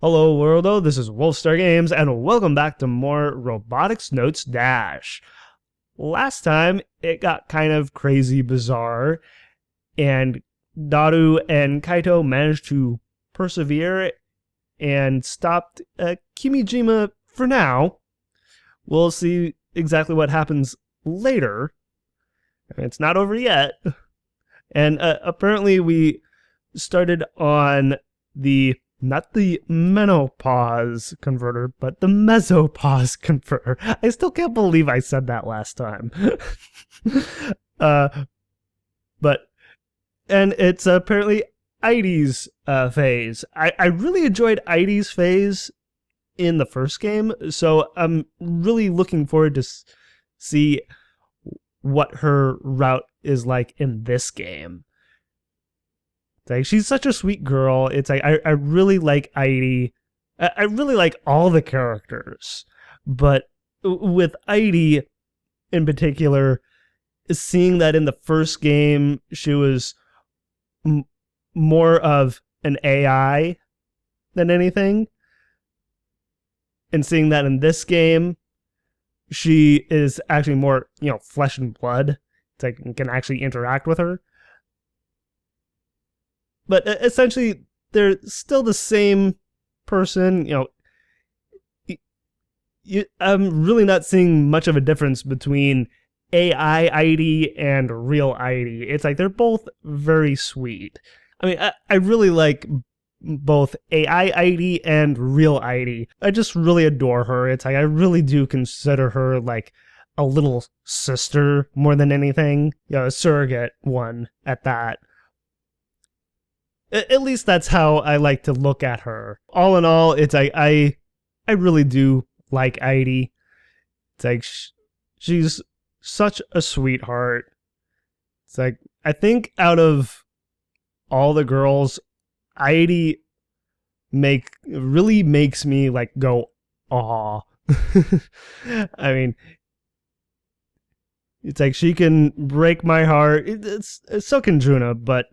Hello worldo, this is Wolfstar Games, and welcome back to more Robotics Notes DaSH. Last time, it got kind of crazy bizarre, and Daru and Kaito managed to persevere and stopped Kimijima for now. We'll see exactly what happens later. It's not over yet. And apparently we started on not the menopause converter, but the mesopause converter. I still can't believe I said that last time. And it's apparently Airi's phase. I really enjoyed Airi's phase in the first game, so I'm really looking forward to see what her route is like in this game. Like, she's such a sweet girl. It's like I really like Airi. I really like all the characters, but with Airi in particular, seeing that in the first game she was more of an AI than anything, and seeing that in this game she is actually more, flesh and blood. It's like you can actually interact with her. But essentially, they're still the same person. I'm really not seeing much of a difference between AI Airi and real Airi. It's like they're both very sweet. I mean, I really like both AI Airi and real Airi. I just really adore her. It's like I really do consider her like a little sister more than anything. A surrogate one at that. At least that's how I like to look at her. All in all, it's like I really do like Airi. It's like she's such a sweetheart. It's like I think out of all the girls, Airi really makes me like go aw. I mean, it's like she can break my heart. So can Juna, but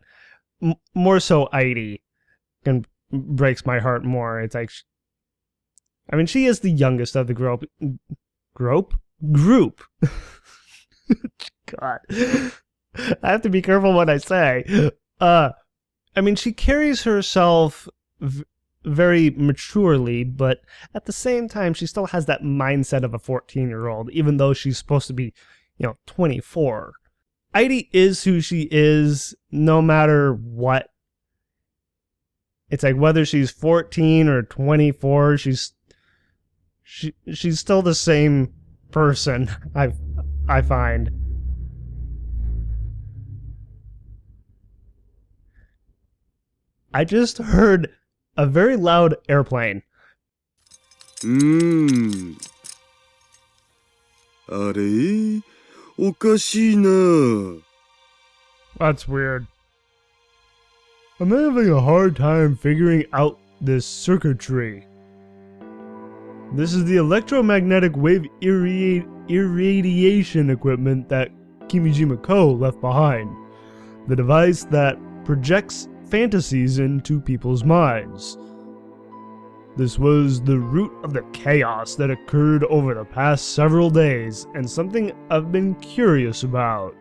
more so Airi breaks my heart more. It's like, I mean, she is the youngest of the group. God, I have to be careful what I say. I mean, she carries herself very maturely, but at the same time, she still has that mindset of a 14-year-old, even though she's supposed to be, 24. Airi is who she is, no matter what. It's like whether she's 14 or 24, she's still the same person. I find. I just heard a very loud airplane. Airi? おかしいな. That's weird. I'm having a hard time figuring out this circuitry. This is the electromagnetic wave irradiation equipment that Kimijima Ko left behind. The device that projects fantasies into people's minds. This was the root of the chaos that occurred over the past several days, and something I've been curious about.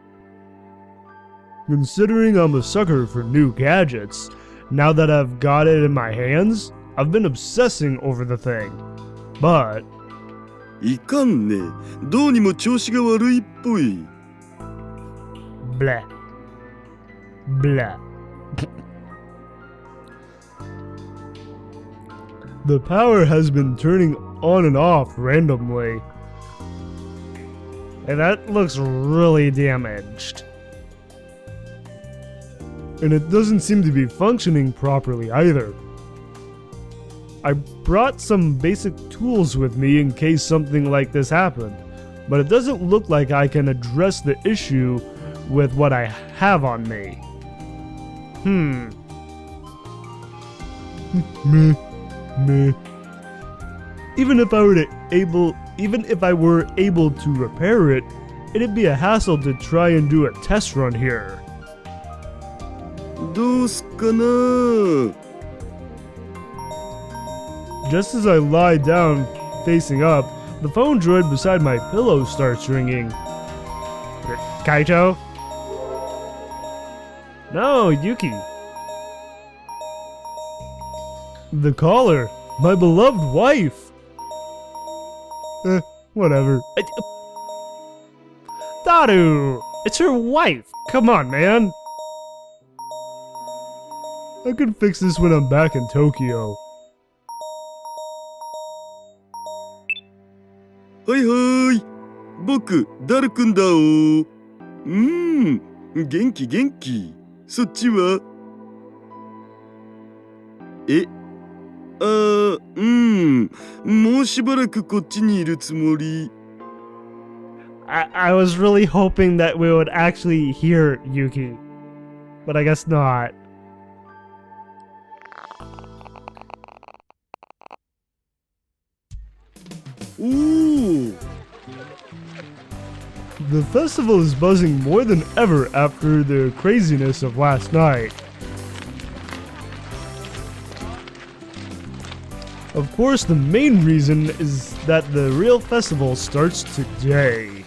Considering I'm a sucker for new gadgets, now that I've got it in my hands, I've been obsessing over the thing. But... いかんね。どうにも調子が悪いっぽい。Blah. Blah. The power has been turning on and off randomly. And that looks really damaged. And it doesn't seem to be functioning properly either. I brought some basic tools with me in case something like this happened, but it doesn't look like I can address the issue with what I have on me. Meh. Even if I were able to repair it, it'd be a hassle to try and do a test run here. どうすっかな. Just as I lie down facing up, the phone droid beside my pillow starts ringing. Kaito? No, Yuki. The caller, my beloved wife. Whatever. Daru! It's her wife! Come on, man! I can fix this when I'm back in Tokyo. はいはい。僕、ダルくんだお。元気元気。そっちはもうしばらくこっちにいるつもり。I was really hoping that we would actually hear Yuki, but I guess not. Ooh. The festival is buzzing more than ever after the craziness of last night. Of course, the main reason is that the real festival starts today,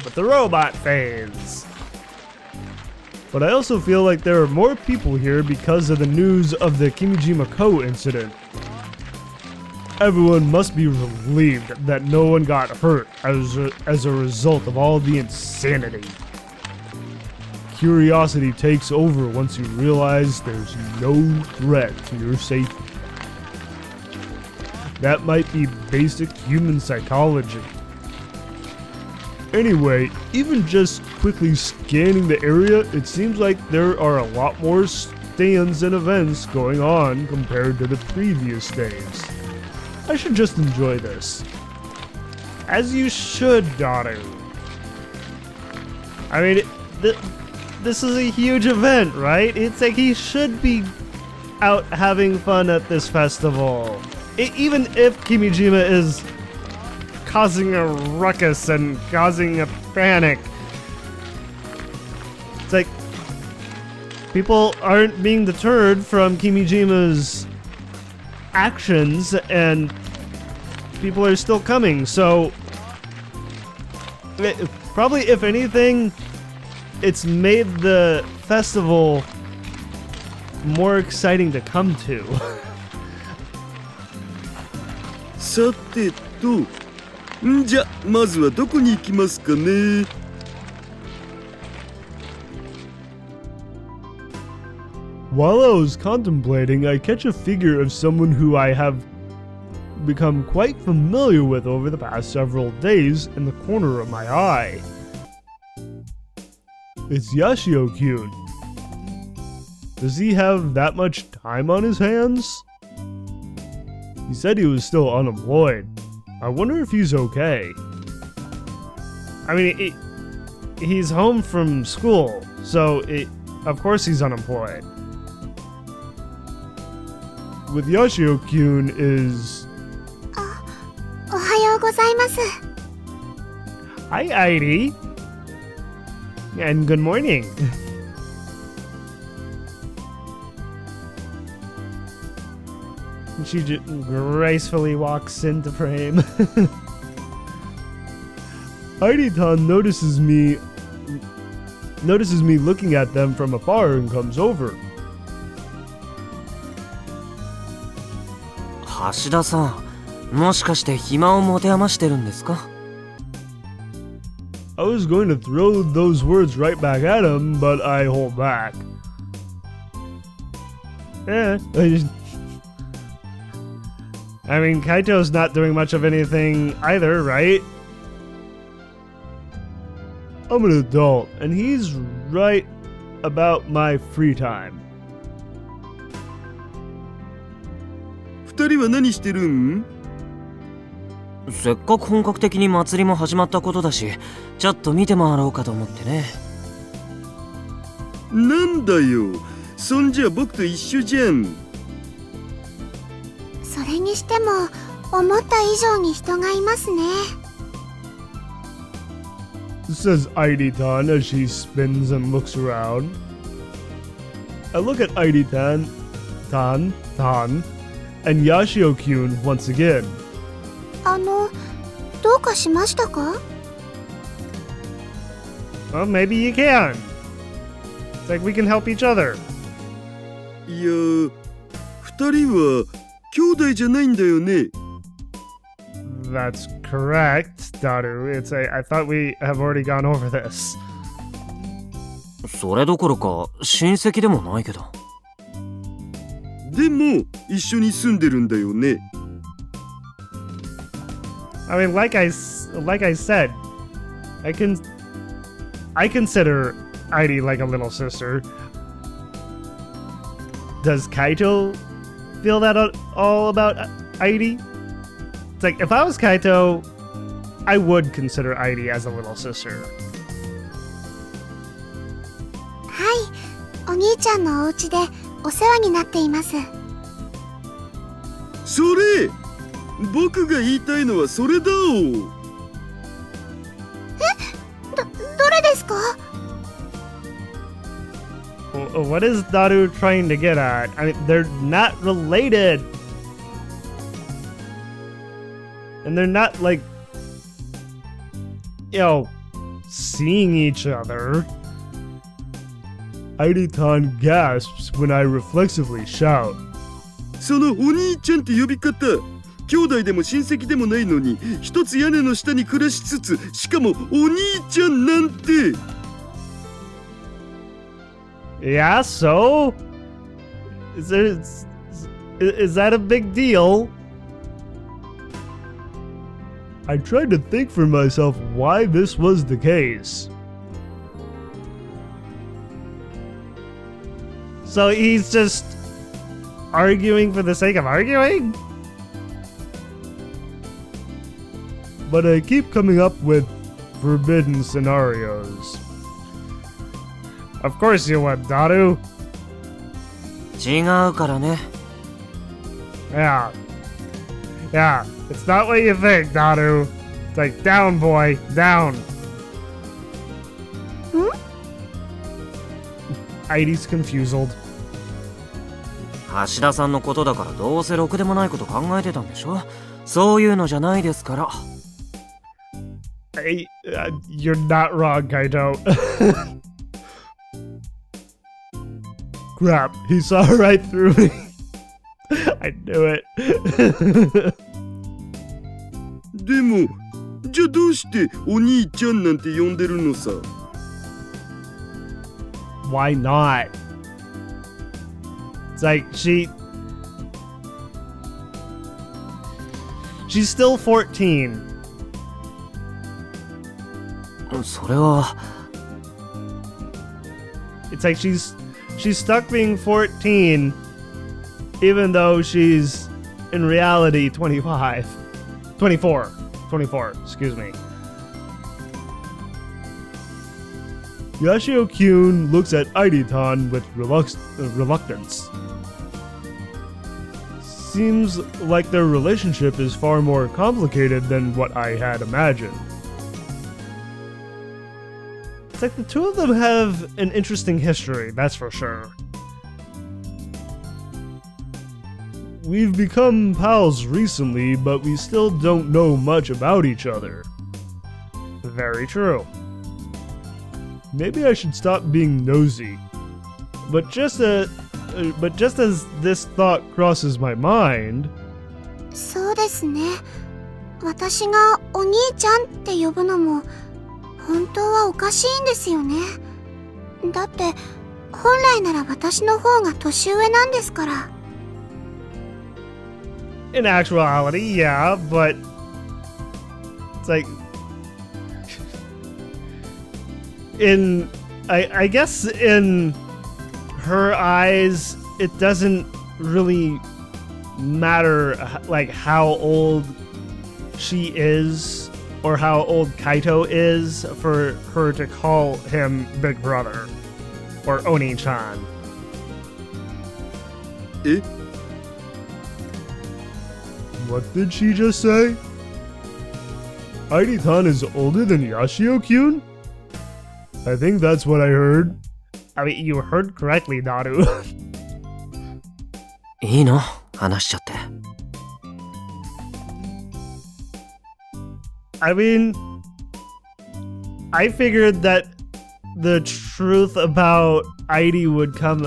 with the robot phase. But I also feel like there are more people here because of the news of the Kimijima-ko incident. Everyone must be relieved that no one got hurt as a result of all the insanity. Curiosity takes over once you realize there's no threat to your safety. That might be basic human psychology. Anyway, even just quickly scanning the area, it seems like there are a lot more stands and events going on compared to the previous days. I should just enjoy this. As you should, Daru. I mean, this is a huge event, right? It's like he should be out having fun at this festival. Even if Kimijima is causing a ruckus and causing a panic. It's like people aren't being deterred from Kimijima's actions and people are still coming, so probably if anything it's made the festival more exciting to come to. さてと、じゃまずはどこに行きますかね。While I was contemplating, I catch a figure of someone who I have become quite familiar with over the past several days in the corner of my eye. It's Yashio-kyun. Does he have that much time on his hands? He said he was still unemployed. I wonder if he's okay. I mean, he's home from school, so of course he's unemployed. With Yashio-kyun is... おはようございます。 Hi, Airi. And good morning. She just gracefully walks into frame. Airi-tan notices me looking at them from afar and comes over. 橋田さん、もしかして暇を持て余してるんですか? I was going to throw those words right back at him, but I hold back. I mean, Kaito's not doing much of anything either, right? I'm an adult, and he's right about my free time. 二人は何してるん？せっかく本格的に祭りも始まったことだし、ちょっと見て回ろうかと思ってね。なんだよ、そんじゃ僕と一緒じゃん。それにしても思った以上に人がいますね。 Says Airi-tan as she spins and looks around. I look at Airi-tan, and Yashio-kyun once again. どうかしましたか？ Well, maybe you can. It's like we can help each other. いや、二人は兄弟じゃないんだよね。That's correct, Daru. I thought we have already gone over this. それどころか親戚でもないけど。でも一緒に住んでるんだよね。I mean, like I said, I consider Airi like a little sister. Does Kaito feel that all about Airi? It's like, if I was Kaito, I would consider Airi as a little sister. はい、お兄ちゃんのお家でお世話になっています。それ、僕が言いたいのはそれだお。どれですか？ What is Daru trying to get at? I mean, they're not related. And they're not, like, seeing each other. Airi-tan gasps when I reflexively shout. そのお兄ちゃんって呼び方、兄弟でも親戚でもないのに、一つ屋根の下に暮らしつつ、しかもお兄ちゃんなんて。Yeah, so? Is that a big deal? I tried to think for myself why this was the case. So he's just arguing for the sake of arguing? But I keep coming up with forbidden scenarios. Of course you would, Daru. 違うからね。Yeah. Yeah, it's not what you think, Daru. It's like, down, boy, down. Airi's confused. 橋田さんのことだからどうせろくでもないこと考えてたんでしょ。そういうのじゃないですから。You're not wrong, Kaito. Crap, he saw right through me. I knew it. でも、じゃあどうしてお兄ちゃんなんて呼んでるのさ。Why not? It's like she's still 14. それは。It's like she's stuck being 14 even though she's in reality 24, excuse me. Yashio-kyun looks at Airi-tan with reluctance. Seems like their relationship is far more complicated than what I had imagined. It's like the two of them have an interesting history, that's for sure. We've become pals recently, but we still don't know much about each other. Very true. Maybe I should stop being nosy. But just as this thought crosses my mind... そうですね。私がお兄ちゃんって呼ぶのも本当はおかしいんですよね。だって本来なら私の方が年上なんですから。In actuality, yeah, but it's like I guess in her eyes it doesn't really matter like how old she is or how old Kaito is for her to call him Big Brother or Oni-chan. Eh? What did she just say? Airi-tan is older than Yashio-kyun? I think that's what I heard. I mean, you heard correctly, Daru. いいの？話しちゃって。I mean, I figured that the truth about Airi would come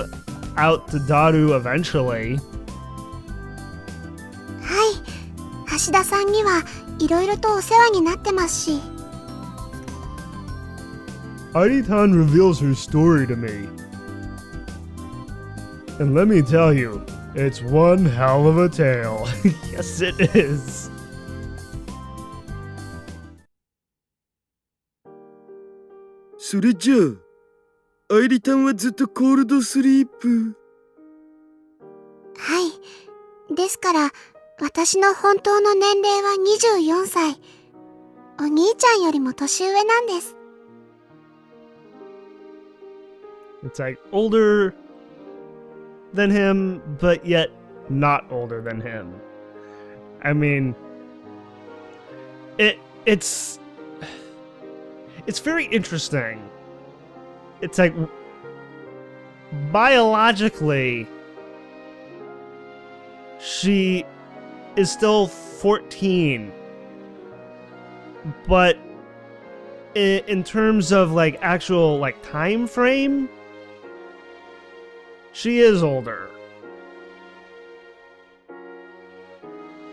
out to Daru eventually. はい、橋田さんにはいろいろとお世話になってますし。Airi-tan reveals her story to me. And let me tell you, it's one hell of a tale. Yes, it is. それじゃあ、愛梨たんはずっとコールドスリープ。はい。ですから、私の本当の年齢は24歳。お兄ちゃんよりも年上なんです。It's like older than him, but yet not older than him. I mean, it's very interesting. It's like biologically she is still 14, but in terms of like actual like time frame, she is older.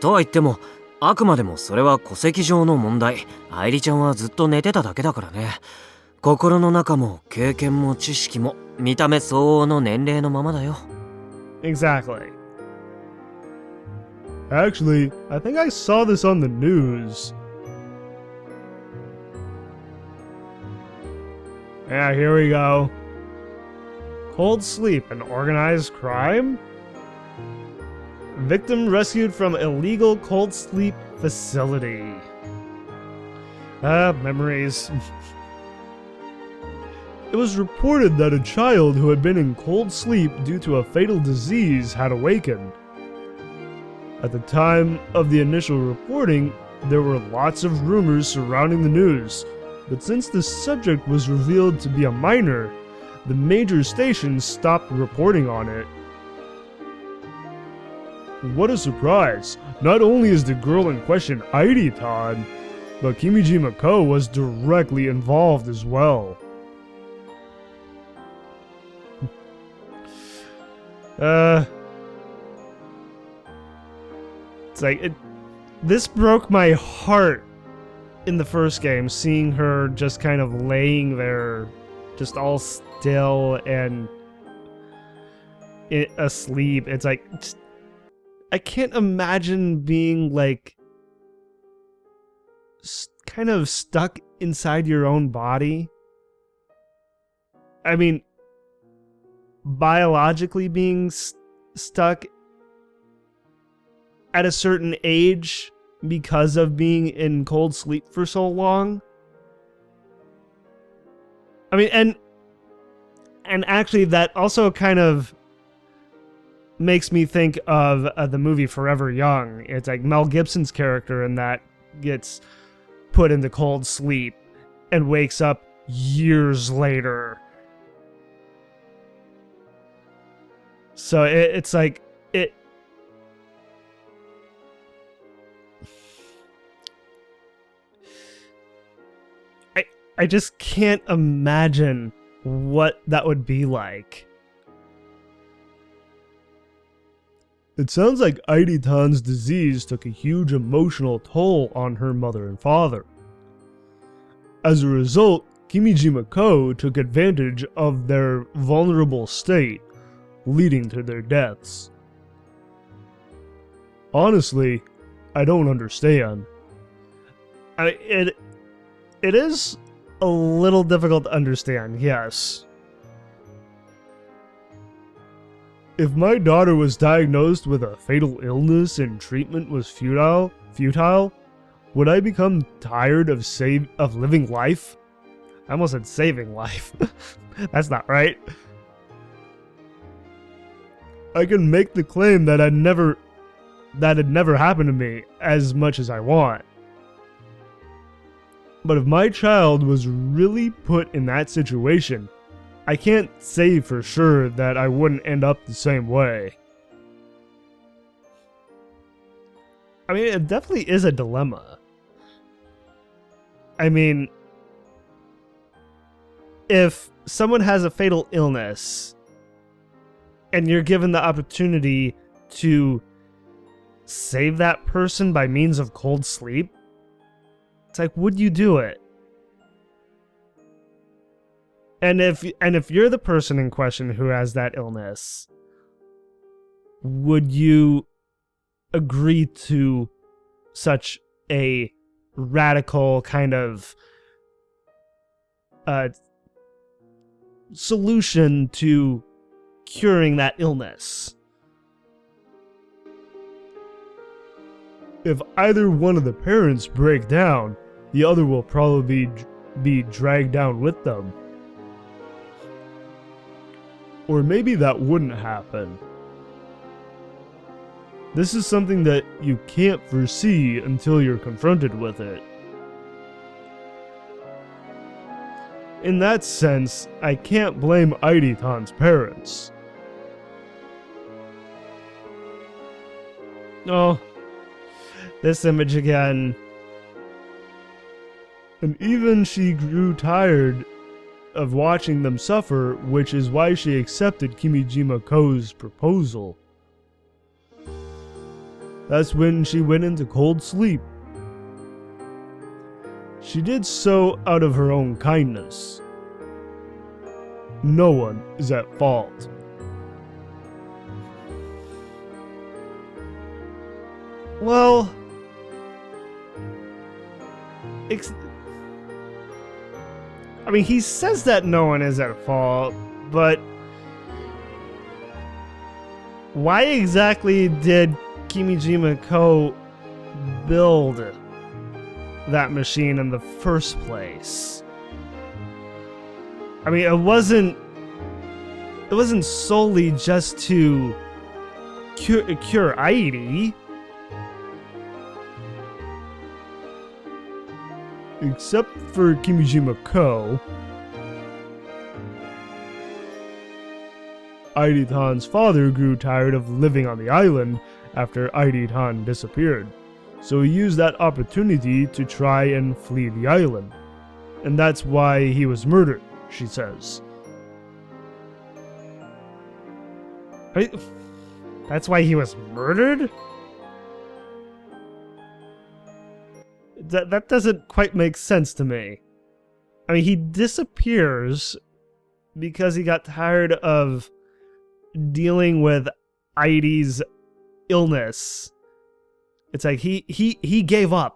とは言っても、あくまでもそれは戸籍上の問題。愛梨ちゃんはずっと寝てただけだからね。心の中も経験も知識も見た目相応の年齢のままだよ。Exactly. Actually, I think I saw this on the news. Yeah, here we go. Cold sleep, an organized crime? Victim rescued from illegal cold sleep facility. Memories. It was reported that a child who had been in cold sleep due to a fatal disease had awakened. At the time of the initial reporting, there were lots of rumors surrounding the news, but since the subject was revealed to be a minor, the major stations stopped reporting on it. What a surprise! Not only is the girl in question Airi-tan, but Kimiji Mako was directly involved as well. It's like, this broke my heart in the first game, seeing her just kind of laying there, just all still and asleep. It's like, I can't imagine being like kind of stuck inside your own body. I mean, biologically being stuck at a certain age because of being in cold sleep for so long. I mean, and actually that also kind of makes me think of the movie Forever Young. It's like Mel Gibson's character in that gets put into cold sleep and wakes up years later. So it's like it. I just can't imagine what that would be like. It sounds like Airi-tan's disease took a huge emotional toll on her mother and father. As a result, Kimiji Mako took advantage of their vulnerable state, leading to their deaths. Honestly, I don't understand. It is a little difficult to understand, yes. If my daughter was diagnosed with a fatal illness and treatment was futile, would I become tired of living life? I almost said saving life. That's not right. I can make the claim that had never happened to me as much as I want. But if my child was really put in that situation, I can't say for sure that I wouldn't end up the same way. I mean, it definitely is a dilemma. I mean, if someone has a fatal illness and you're given the opportunity to save that person by means of cold sleep, it's like, would you do it? And if you're the person in question who has that illness, would you agree to such a radical kind of solution to curing that illness? If either one of the parents break down, the other will probably be dragged down with them. Or maybe that wouldn't happen. This is something that you can't foresee until you're confronted with it. In that sense, I can't blame Airi-tan's parents. Oh, this image again. And even she grew tired of watching them suffer, which is why she accepted Kimijima Ko's proposal. That's when she went into cold sleep. She did so out of her own kindness. No one is at fault. Well, I mean, he says that no one is at fault, but why exactly did Kimijima Ko build that machine in the first place? I mean, it wasn't solely just to cure Airi. Except for Kimijima Ko, Airi-tan's father grew tired of living on the island after Airi-tan disappeared, so he used that opportunity to try and flee the island. And that's why he was murdered, she says. That's why he was murdered? That doesn't quite make sense to me. I mean, he disappears because he got tired of dealing with Airi's illness. It's like he gave up.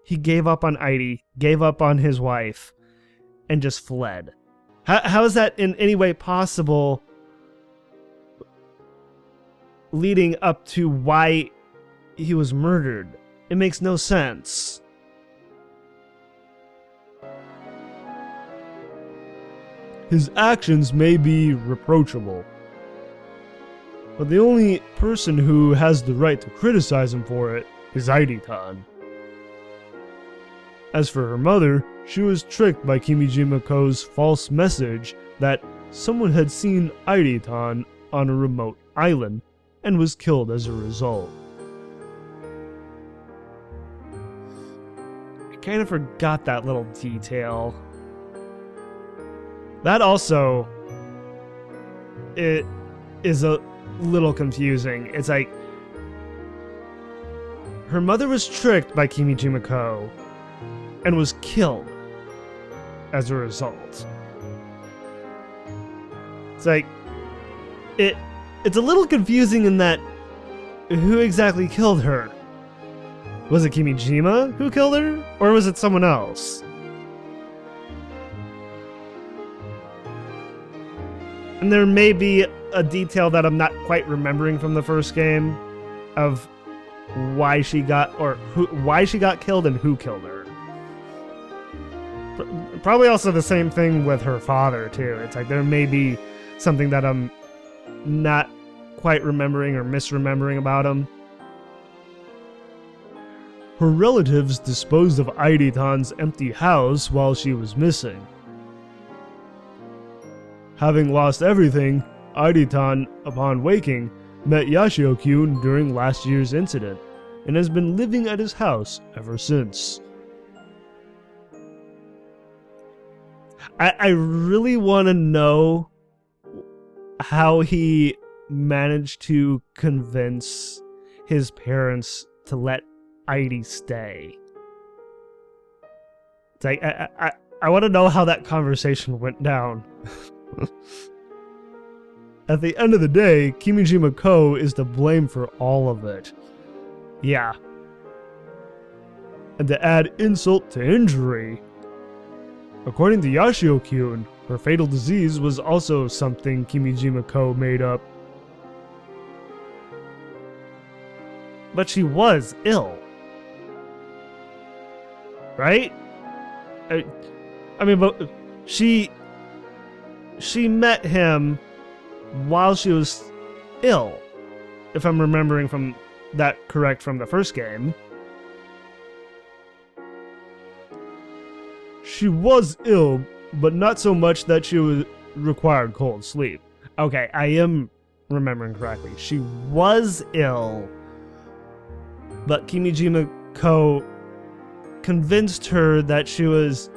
He gave up on Airi, gave up on his wife, and just fled. How is that in any way possible leading up to why he was murdered? It makes no sense. His actions may be reproachable, but the only person who has the right to criticize him for it is Airi-tan. As for her mother, she was tricked by Kimijima Ko's false message that someone had seen Airi-tan on a remote island and was killed as a result. Kind of forgot that little detail. That also, it is a little confusing. It's like her mother was tricked by Kimijima Ko and was killed as a result. It's like it's a little confusing in that who exactly killed her? Was it Kimijima who killed her? Or was it someone else? And there may be a detail that I'm not quite remembering from the first game of why she got killed and who killed her. Probably also the same thing with her father too. It's like there may be something that I'm not quite remembering or misremembering about him. Her relatives disposed of Airi-tan's empty house while she was missing. Having lost everything, Airi-tan, upon waking, met Yashio-kyun during last year's incident, and has been living at his house ever since. I really want to know how he managed to convince his parents to let Airi stay. It's like, I want to know how that conversation went down. At the end of the day, Kimijima Ko is to blame for all of it. Yeah. And to add insult to injury, according to Yashio-kyun, her fatal disease was also something Kimijima Ko made up. But she was ill. Right? I mean, but she met him while she was ill, if I'm remembering from that correct from the first game. She was ill, but not so much that she required cold sleep. Okay, I am remembering correctly. She was ill, but Kimijima Ko convinced her that she was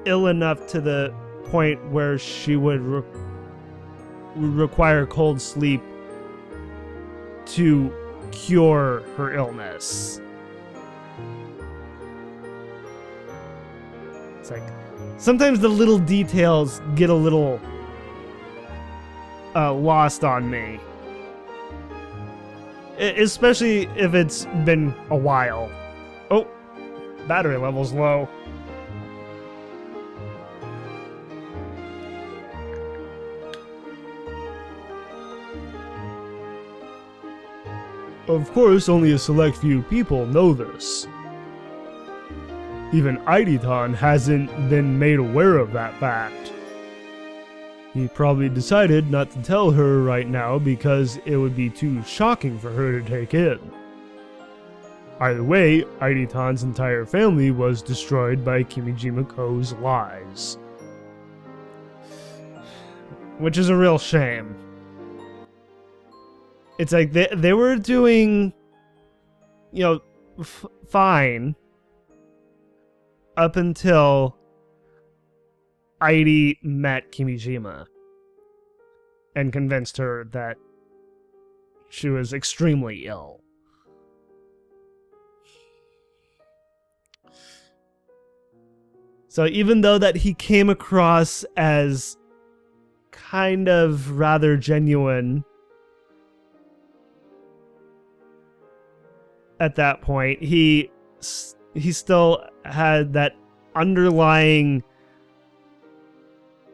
ill enough to the point where she would require cold sleep to cure her illness. It's like, sometimes the little details get a little lost on me. Especially if it's been a while. Oh, battery level's low. Of course, only a select few people know this. Even Airi-tan hasn't been made aware of that fact. He probably decided not to tell her right now because it would be too shocking for her to take in. Either way, Airi-tan's entire family was destroyed by Kimijima Ko's lies. Which is a real shame. It's like they were doing, you know, fine up until Airi met Kimijima and convinced her that she was extremely ill. So even though that he came across as kind of rather genuine at that point, he still had that underlying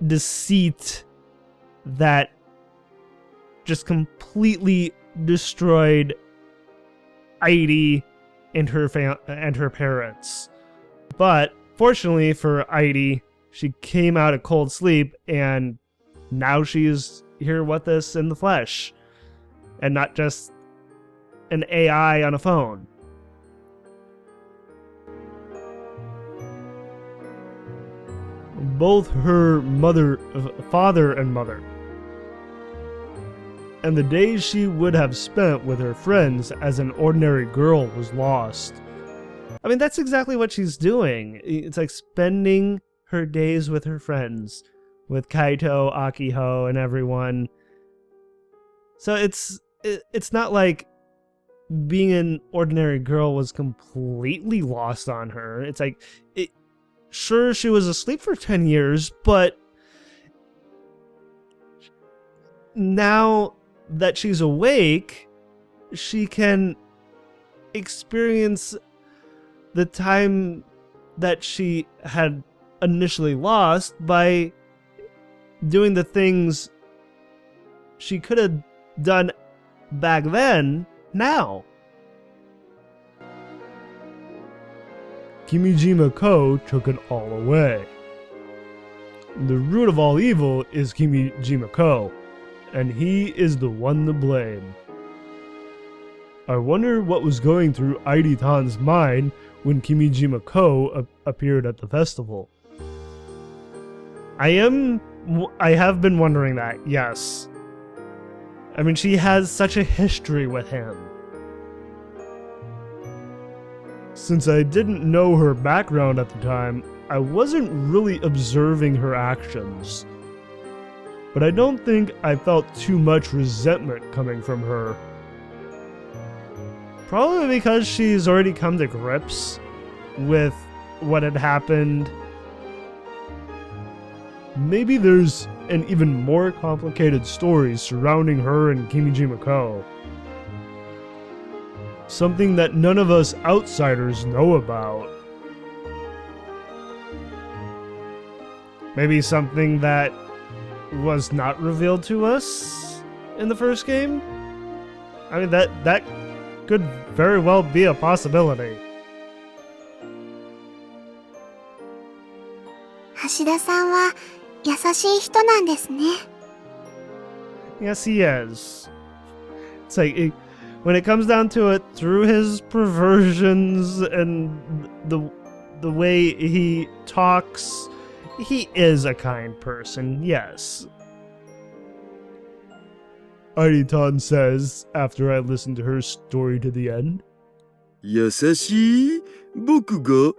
deceit that just completely destroyed Airi and her parents. But fortunately for Airi, she came out of cold sleep, and now she's here with us in the flesh, and not just an AI on a phone. Both her father and mother, and the days she would have spent with her friends as an ordinary girl was lost. I mean, that's exactly what she's doing. It's like spending her days with her friends, with Kaito, Akiho, and everyone. So it's not like being an ordinary girl was completely lost on her. It's like, sure, she was asleep for 10 years, but now that she's awake, she can experience the time that she had initially lost by doing the things she could have done back then, now. Kimijima Ko took it all away. The root of all evil is Kimijima Ko, and he is the one to blame. I wonder what was going through Airi-tan's mind when Kimijima Ko appeared at the festival. I have been wondering that, yes. I mean, she has such a history with him. Since I didn't know her background at the time, I wasn't really observing her actions. But I don't think I felt too much resentment coming from her. Probably because she's already come to grips with what had happened. Maybe there's an even more complicated story surrounding her and Kimijima-ko. Something that none of us outsiders know about. Maybe something that was not revealed to us in the first game? I mean, that could very well be a possibility. 橋田さんは優しい人なんですね。 Yes, he is. It's like, when it comes down to it, through his perversions and the way he talks, he is a kind person, yes. Airi-tan says, after I listened to her story to the end. 優しい僕が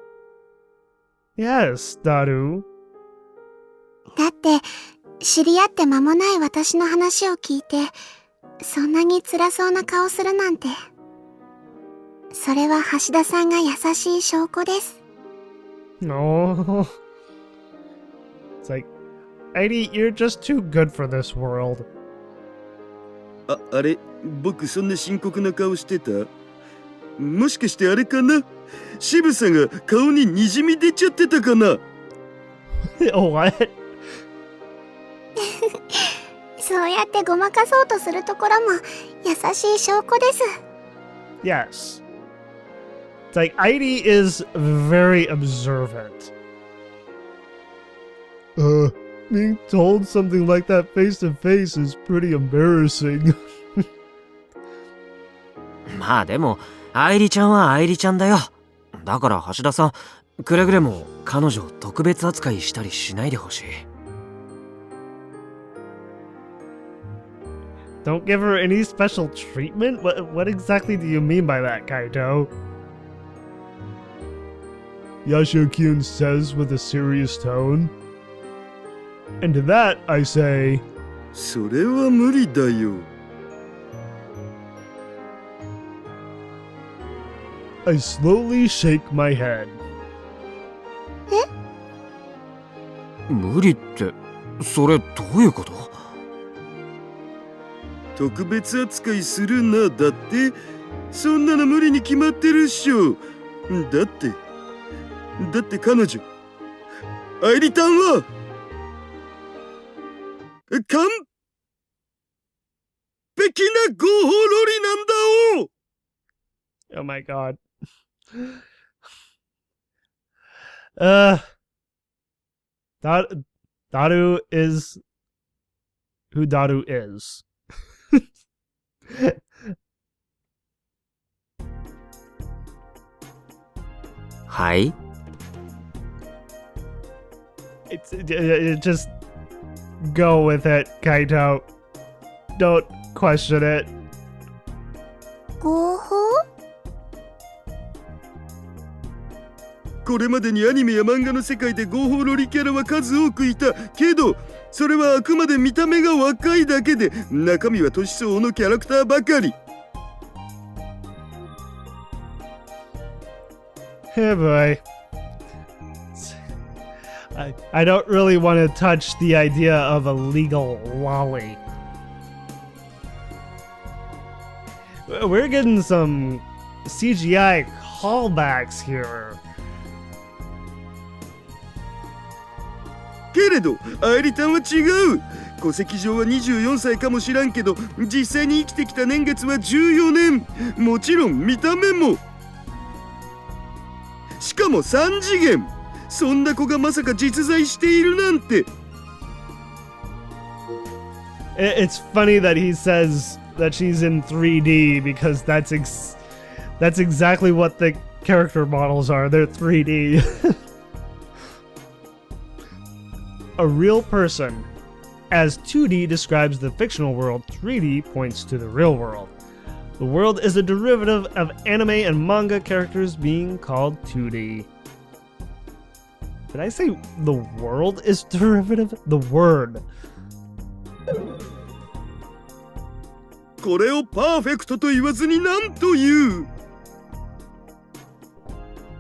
Yes, Daru. だって知り合って間もない私の話を聞いてそんなに辛そうな顔するなんて。それは橋田さんが優しい証拠です。 No. It's like, Airi, you're just too good for this world. あれ僕そんな深刻な顔してた？もしかしてあれかな？渋さが顔に滲み出ちゃってたかな？ What? そうやってごまかそうとするところも優しい証拠です。 Yes. It's like, Airi is very observant. Being told something like that face to face is pretty embarrassing. まあでも、愛梨ちゃんは愛梨ちゃんだよ。だから橋田さん、くれぐれも彼女を特別扱いしたりしないでほしい。Don't give her any special treatment? What exactly do you mean by that, Kaito? Yashio-kyun says with a serious tone. And to that, I say, それは無理だよ。I slowly shake my head. 無理って、それどういうこと？特別扱いするなだって、そんなの無理に決まってるっしょ。だって彼女、愛梨たんは完璧な合法ロリなんだお。 Oh my god. Daru is who Daru is. Hi? Just go with it, Kaito. Don't question it. 合法？これまでにアニメや漫画の世界で合法ロリキャラは数多くいたけど、それはあくまで見た目が若いだけで、中身は年相応のキャラクターばかり。Hey boy. I don't really want to touch the idea of a legal lolly. We're getting some CGI callbacks here. けれど、愛梨たんは違う。戸籍上は24歳かもしらんけど、実際に生きてきた年月は14年。もちろん見た目も。しかも3次元。そんな子がまさか実在しているなんて。It's funny that he says that she's in 3D because that's exactly what the character models are. They're 3D. A real person. As 2D describes the fictional world, 3D points to the real world. The world is a derivative of anime and manga characters being called 2D. Did I say the world is derivative? The word. これをパーフェクトと言わずに何と言う。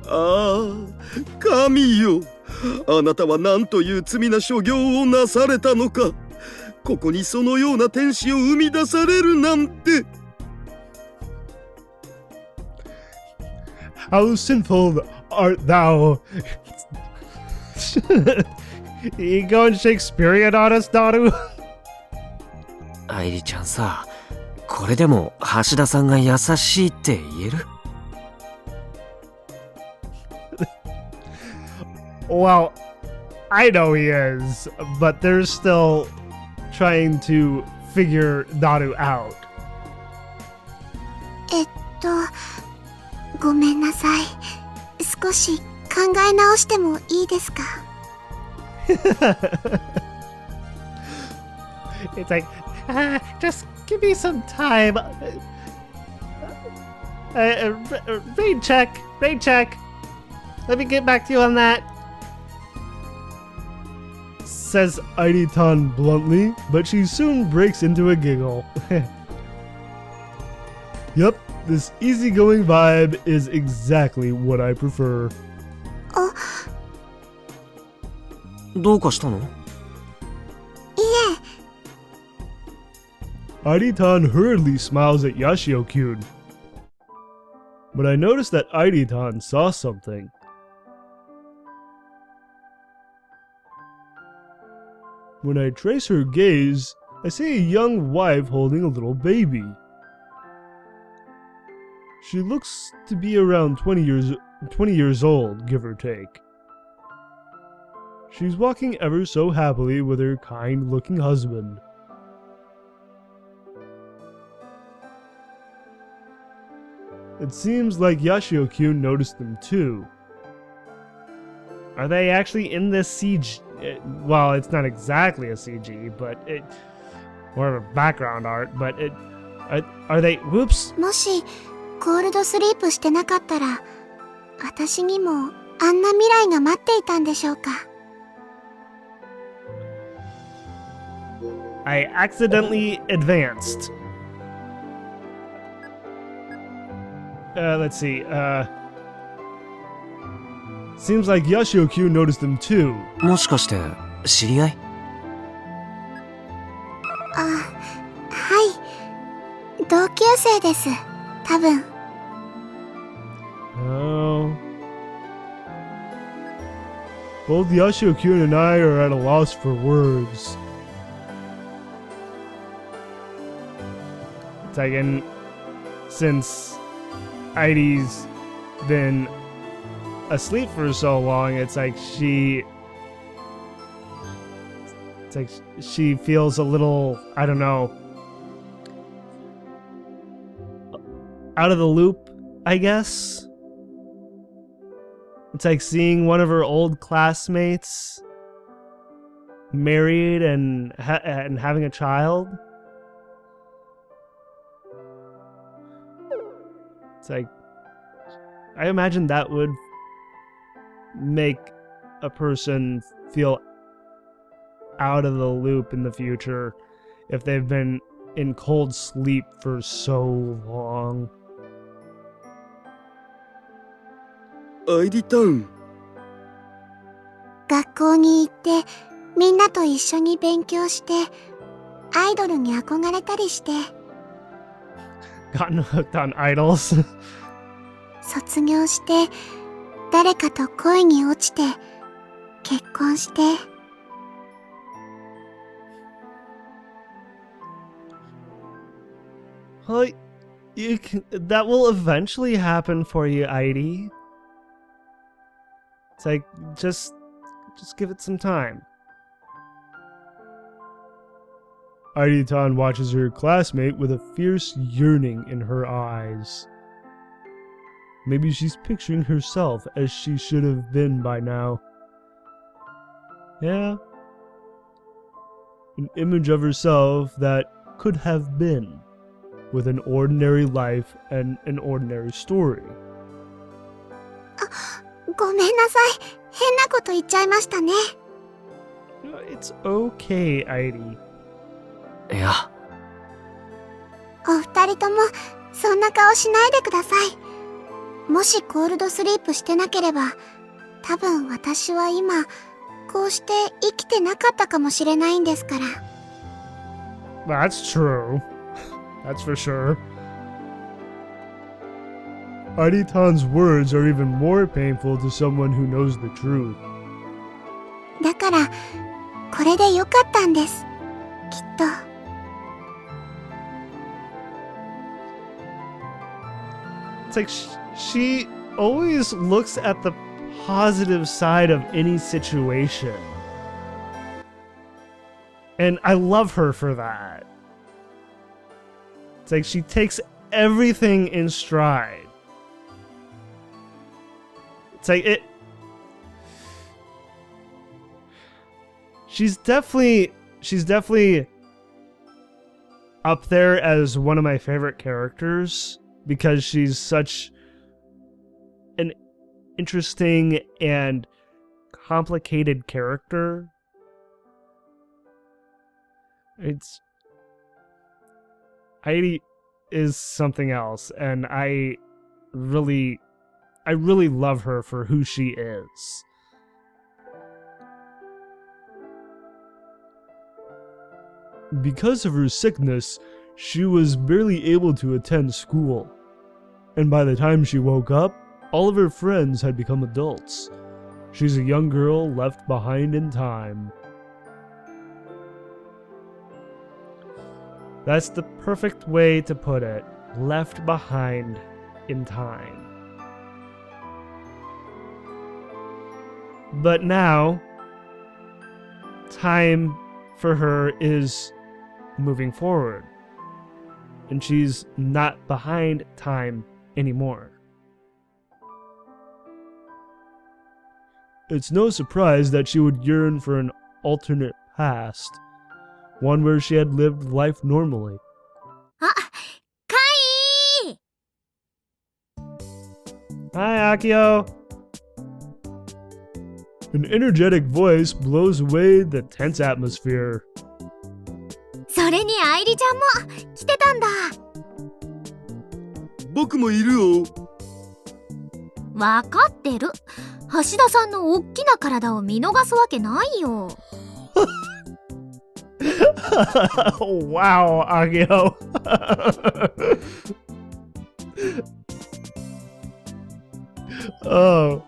ああ、神よ。あなたは何という罪な所業をなされたのか。ここにそのような天使を生み出されるなんて。How sinful art thou? You going Shakespearean on us, Daru? アイリちゃんさ、これでも橋田さんが優しいって言える？ Well, I know he is, but they're still trying to figure Daru out. ごめんなさい。少し考え直してもいいですか？ It's like, just give me some time. Rain check. Let me get back to you on that. Says Airi-tan bluntly, but she soon breaks into a giggle. Yup, this easygoing vibe is exactly what I prefer. どうかしたの？ Airi-tan hurriedly smiles at Yashio-kyun. But I noticed that Airi-tan saw something. When I trace her gaze, I see a young wife holding a little baby. She looks to be around 20 years old, give or take. She's walking ever so happily with her kind-looking husband. It seems like Yashio-kyun noticed them too. Are they actually in this CG? Well, it's not exactly a CG, but it more of a background art. But it are they? Whoops. もしコールドスリープしてなかったら、私にもあんな未来が待っていたんでしょうか。 I accidentally advanced. Let's see. Seems like Yashio-kyun noticed them too. もしかして知り合い？はい。同級生です。多分。Oh. Both Yashio-kyun and I are at a loss for words. It's like, and since Airi's been asleep for so long, it's like she feels a little, I don't know, out of the loop, I guess. It's like seeing one of her old classmates married and having a child. It's like, I imagine that would make a person feel out of the loop in the future if they've been in cold sleep for so long. アイリタウン。学校に行ってみんなと一緒に勉強してアイドルに憧れたりして Gotten hooked on idols. 卒業して誰かと恋に落ちて結婚して Well, that will eventually happen for you, Airi. It's like, just give it some time. Airi-tan watches her classmate with a fierce yearning in her eyes. Maybe she's picturing herself as she should have been by now. Yeah. An image of herself that could have been, with an ordinary life and an ordinary story. ごめんなさい。変なこと言っちゃいましたね。It's okay, Airi. いや、お二人ともそんな顔しないでください。もしコールドスリープしてなければ、多分私は今こうして生きてなかったかもしれないんですから。That's true. That's for sure. Airi-tan's words are even more painful to someone who knows the truth. だからこれでよかったんです、きっと。It's like she always looks at the positive side of any situation. And I love her for that. It's like she takes everything in stride. It's like it. She's definitely up there as one of my favorite characters because she's such an interesting and complicated character. Airi is something else, and I really love her for who she is. Because of her sickness, she was barely able to attend school. And by the time she woke up, all of her friends had become adults. She's a young girl left behind in time. That's the perfect way to put it. Left behind in time. But now, time for her is moving forward. And she's not behind time anymore. It's no surprise that she would yearn for an alternate past. One where she had lived life normally. Kai! Hi, Akio! An energetic voice blows away the tense atmosphere. それに愛梨ちゃんも来てたんだ。僕もいるよ。わかってる。橋田さんの大きな体を見逃すわけないよ。Wow, Akio. Oh.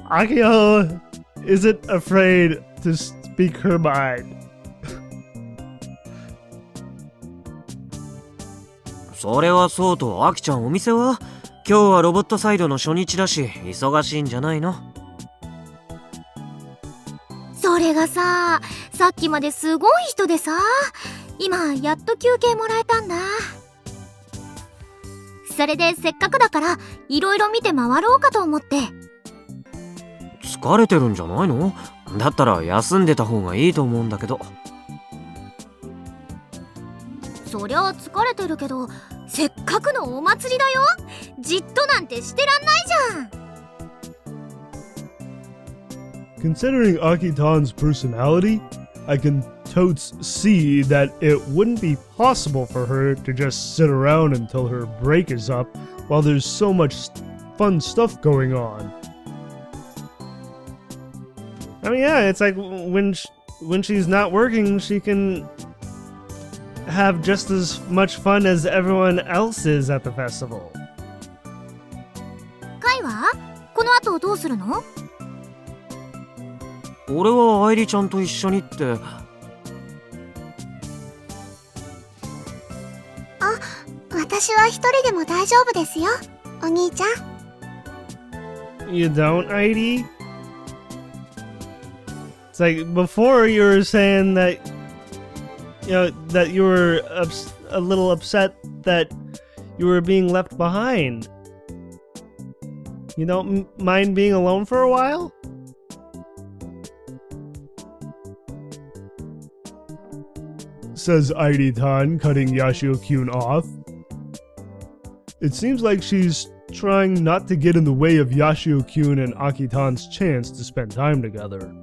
Akio isn't afraid to speak her mind. それはそうと、アキちゃんお店は？今日はロボットサイドの初日だし、忙しいんじゃないの？それがさっきまですごい人でさ、今やっと休憩もらえたんだ。それでせっかくだからいろいろ見て回ろうかと思って。疲れてるんじゃないの？だったら休んでた方がいいと思うんだけど。そりゃ疲れてるけど、せっかくのお祭りだよ。じっとなんてしてらんないじゃん。 Considering Akitan's personality, I can totes see that it wouldn't be possible for her to just sit around until her break is up while there's so much fun stuff going on. I mean, yeah, it's like when she's not working, she can have just as much fun as everyone else is at the festival. カイはこの後どうするの？俺は愛梨ちゃんと一緒にって。私は一人でも大丈夫ですよ、お兄ちゃん。 You don't, Airi? It's like before you were saying that, you know, that you were a little upset that you were being left behind. You don't mind being alone for a while? Says Airi-tan, cutting Yashio-kyun off. It seems like she's trying not to get in the way of Yashio-kyun and Akitan's chance to spend time together.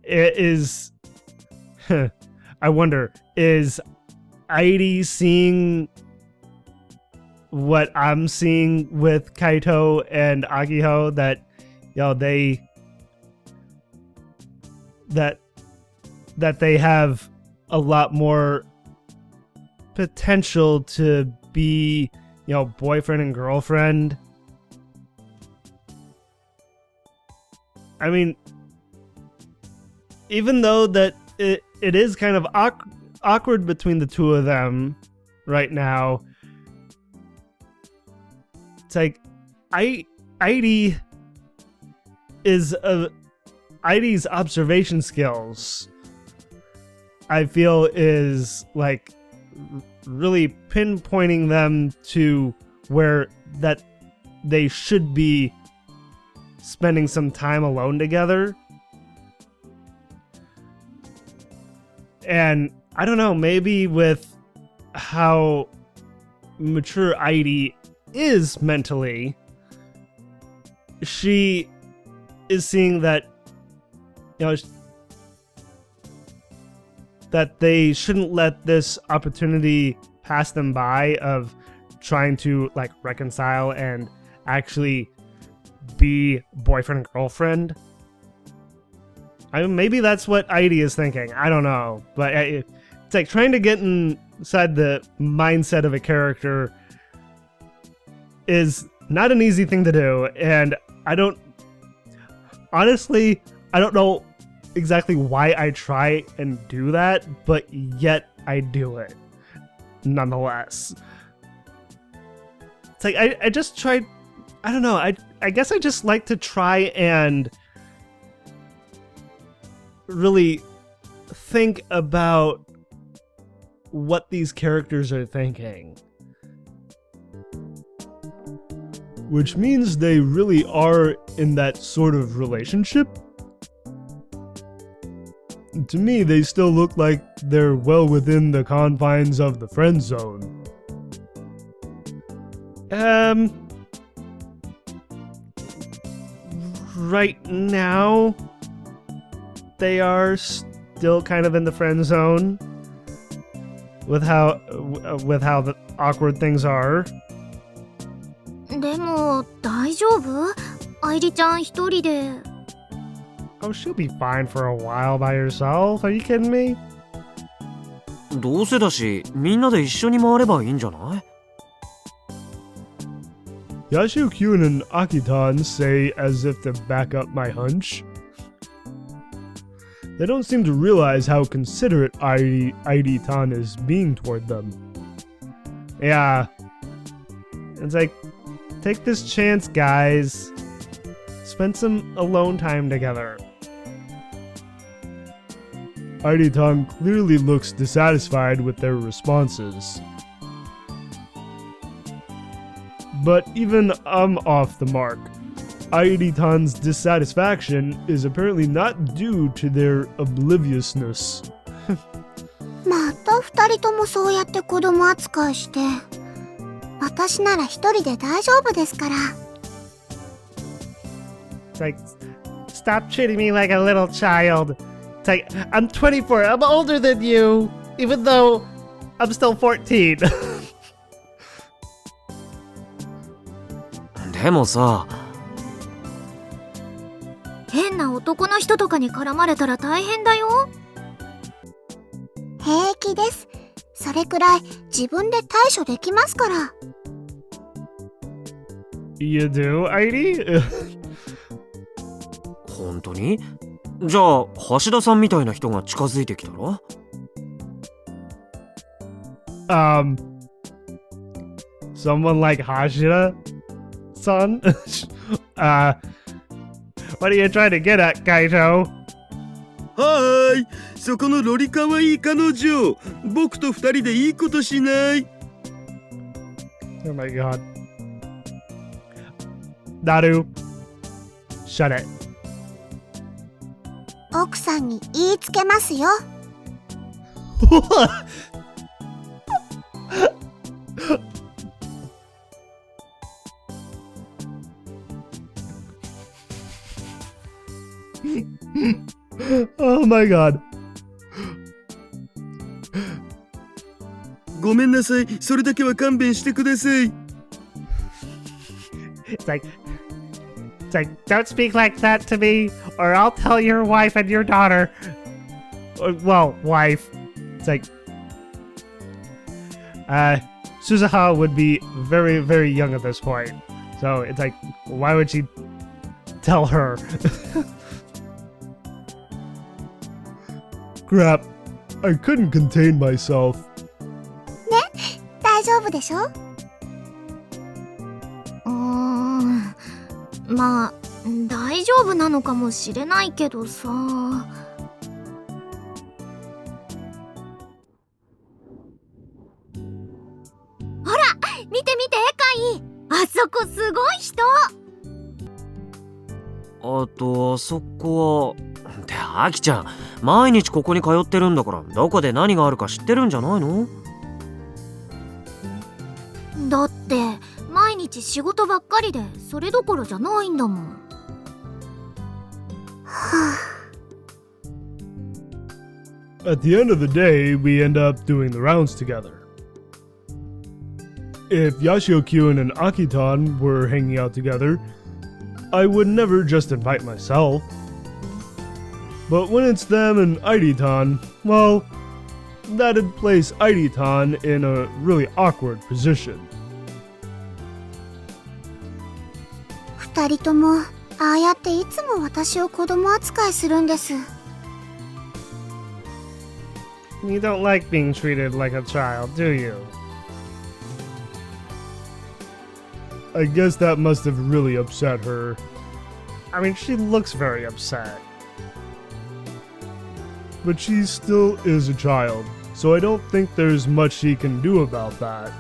It is... I wonder, is Airi seeing what I'm seeing with Kaito and Akiho, that, you know, that they have a lot more potential to be, you know, boyfriend and girlfriend? I mean, even though that it is kind of awkward between the two of them right now, it's like Airi's observation skills, I feel, is like really pinpointing them to where that they should be spending some time alone together. And I don't know, maybe with how mature Airi is mentally, she is seeing that, you know, that they shouldn't let this opportunity pass them by of trying to, like, reconcile and actually be boyfriend and girlfriend. I mean, maybe that's what Airi is thinking. I don't know. But it's like trying to get inside the mindset of a character is not an easy thing to do. And honestly, I don't know exactly why I try and do that, but yet I do it nonetheless. It's like I just tried, I don't know, I guess I just like to try and really think about what these characters are thinking. Which means they really are in that sort of relationship. To me, they still look like they're well within the confines of the friend zone. Right now, they are still kind of in the friend zone with how the awkward things are. でも大丈夫？愛梨ちゃん一人で。Oh, she'll be fine for a while by herself. Are you kidding me? どうせだし、みんなで一緒に回ればいいんじゃない？ Yashio-kyun and Akitan say as if to back up my hunch. They don't seem to realize how considerate Airi-tan is being toward them. Yeah. It's like, take this chance, guys. Spend some alone time together. Airi-tan clearly looks dissatisfied with their responses. But even I'm off the mark. Airi-tan's dissatisfaction is apparently not due to their obliviousness. また二人ともそうやって子供扱いして。私なら一人で大丈夫ですから。It's like, stop treating me like a little child. It's like, I'm 24, I'm older than you, even though I'm still 14. でもさ、変な男の人とかに絡まれたら大変だよ。平気です。それくらい自分で対処できますから。You do, Airi? 本当に？じゃあ、橋田さんみたいな人が近づいてきたら？ Someone like Hashida-san? What are you trying to get at, Kaito? はーい、そこのロリかわいい彼女、僕と二人でいいことしない？ Oh my god. Daru, shut it. 奥さんに言いつけますよ。Oh my god. ごめんなさい。それだけは勘弁してください。It's like, don't speak like that to me, or I'll tell your wife and your daughter. Well, wife. It's like, Suzuha would be very, very young at this point. So it's like, why would she tell her? Crap. I couldn't contain myself. 大丈夫でしょ？まあ、大丈夫なのかもしれないけどさ。ほら、見て見て、カイ。あそこすごい人。あと、あそこは。って、アキちゃん、毎日ここに通ってるんだから、どこで何があるか知ってるんじゃないの？だって、毎日仕事ばっかりで、それどころじゃないんだもん。はぁ。 At the end of the day, we end up doing the rounds together. If Yashio-kyun and Akitan were hanging out together, I would never just invite myself. But when it's them and Airi-tan, well, that'd place Airi-tan in a really awkward position. 二人とも、ああやっていつも私を子供扱いするんです。You don't like being treated like a child, do you? I guess that must have really upset her. I mean, she looks very upset. But she still is a child, so I don't think there's much she can do about that.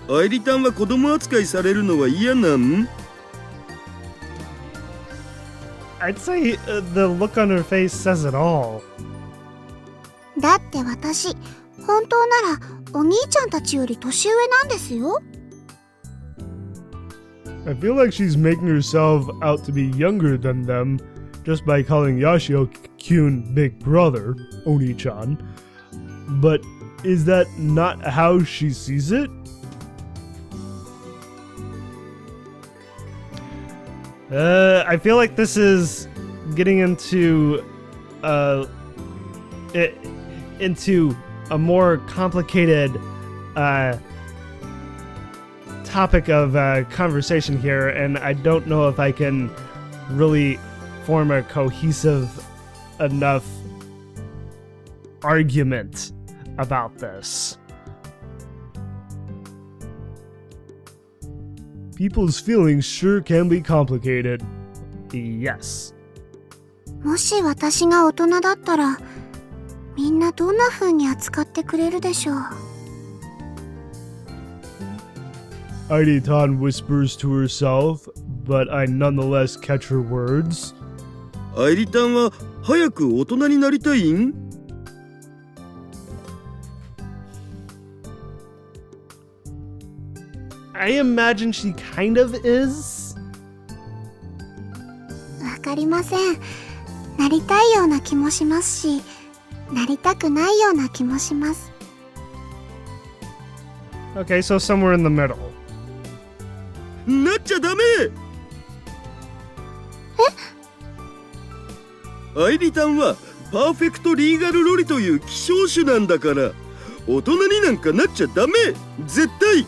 アイリタンは子供扱いされるのは嫌なん？ I'd say the look on her face says it all. だって私、本当ならお兄ちゃんたちより年上なんですよ。I feel like she's making herself out to be younger than them just by calling Yashio-kyun big brother, Oni-chan. But is that not how she sees it? I feel like this is getting into into a more complicated topic of conversation here, and I don't know if I can really form a cohesive enough argument about this. People's feelings sure can be complicated. Yes. もし私が大人だったら、みんなどんな風に扱ってくれるでしょう。Airi-tan whispers to herself, but I nonetheless catch her words. アイリタンは早く大人になりたいん？ I imagine she kind of is. わかりません。なりたいような気もしますし、なりたくないような気もします。 Okay, so somewhere in the middle. なっちゃダメ！アイリタンはパーフェクトリーガルロリという希少種なんだから、大人になんかなっちゃダメ！絶対！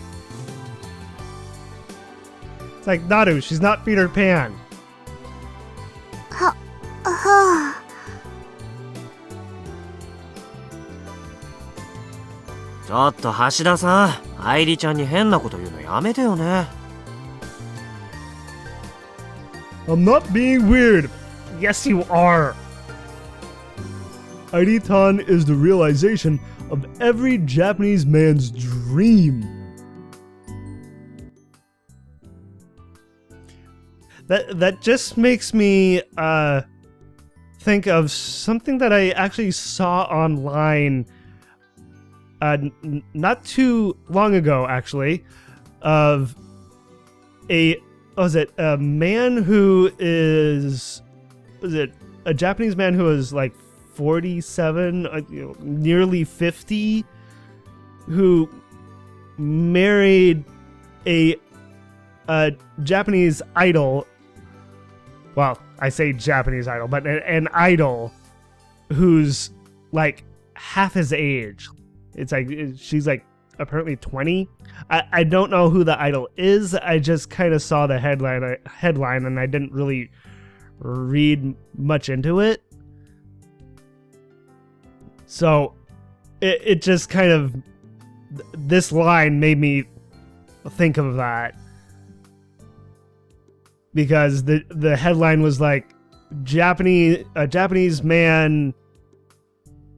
It's like Daru, she's not Peter Pan. はあ。ちょっと橋田さん、愛梨ちゃんに変なこと言うのやめてよね。I'm not being weird. Yes, you are. Airi-tan is the realization of every Japanese man's dream. That just makes me think of something that I actually saw online not too long ago, actually, of a man who is a Japanese man who is like 47, nearly 50, who married a Japanese idol. Well, I say Japanese idol, but an idol who's like half his age. It's like she's like apparently 20. I don't know who the idol is. I just kind of saw the headline and I didn't really read much into it. So it just kind of, this line made me think of that, because the headline was like a Japanese man